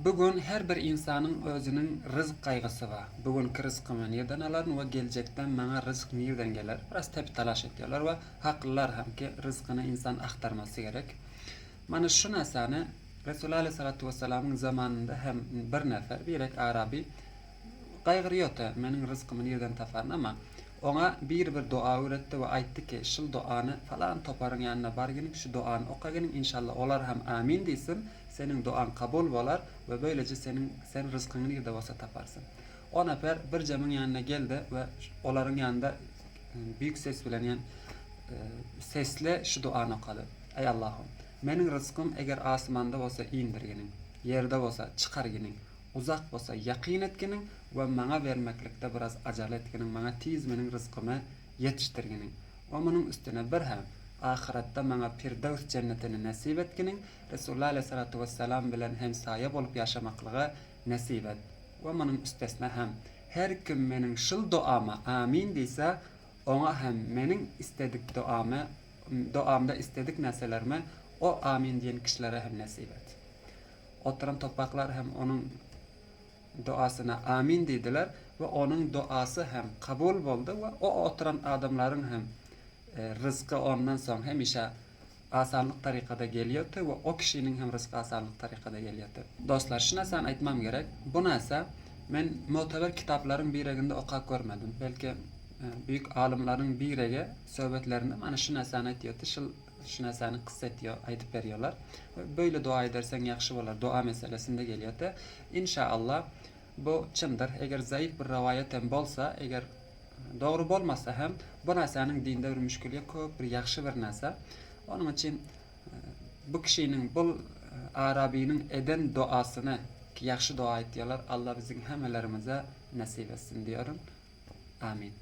Bugün her bir insanın özünün rızık kaygısı var. Bugünkü rızkımı nereden alarım ve gelecekten bana rızık nereden gelir? Biraz tepi talaş ediyorlar ve haklılar hem ki rızkını insan aktarması gerek. Mana şu nesane Resulullah Aleyhissalatu Vesselam'ın zamanında hem bir nefer birek Arabi gaýgyrýardy. Meniň rızkymy nerden taparyn ama ona bir dua öğretti ve aytdy ki şu duany falan toparın yanına bargynyň şu duany okagynyň inşallah olar hem amin diýsin. Senin duan kabul bolar ve böylece sen rızkyny nerede bolsa taparsın. O nefer bir jamyň yanına geldi ve olaryň yanında büyük ses bilen sesle şu duany okady. Ey Allah'ım, meniň rızkym eger asmanda bolsa indirginiň, yerde bolsa çykargynyň, uzak bolsa yaqyn etginiň we maňa bermeklikde biraz ajal etginiň, maňa tiz meniň rızkymy yetişdirginiň. O munyň üstüne bir hem ahiratda maňa Firdevs cennetini nasip etginiň, Resulullah Aleyhissalatu vesselam bilen hem saýa bolup ýaşamaklygy nasip et. We munyň üstesine hem her kim meniň şul duama amin diýse, ona hem meniň istedik duamda istedik näselerime o amin diýen kişilere hem nasip et. Oturan topaklar hem onun duasına amin dediler ve onun duası hem kabul boldu ve o oturan adamların hem rızkı ondan soň hemişe asanlyk tarykada gelýärdi ve o kişinin hem rızkı asanlyk tarykada gelýärdi. Dostlar, şuna sen aýtmam gerek. Bu näse men motaber kitapların bireginde okap görmedim. Belki büyük alimlerin birege söhbetlerinde mana şu näseni aýtýardy, şu näseni kıssa aýdyp berýärler. Böyle dua edersen ýaxşy bolar. Dua meselesinde gelýärdi. İnşallah bu çyndyr. Eger zaýyf bir rawayatem bolsa, eger dogry bolmasa hem bu näseniň dinde bir müşküli köp, bir ýaxşy bir näse. Onuň üçin bu kişiniň bu Arabiyniň eden duasyny ki ýaxşy dua etýärler. Allah bizim hemmelerimize nasip etsin diýerim. Amin.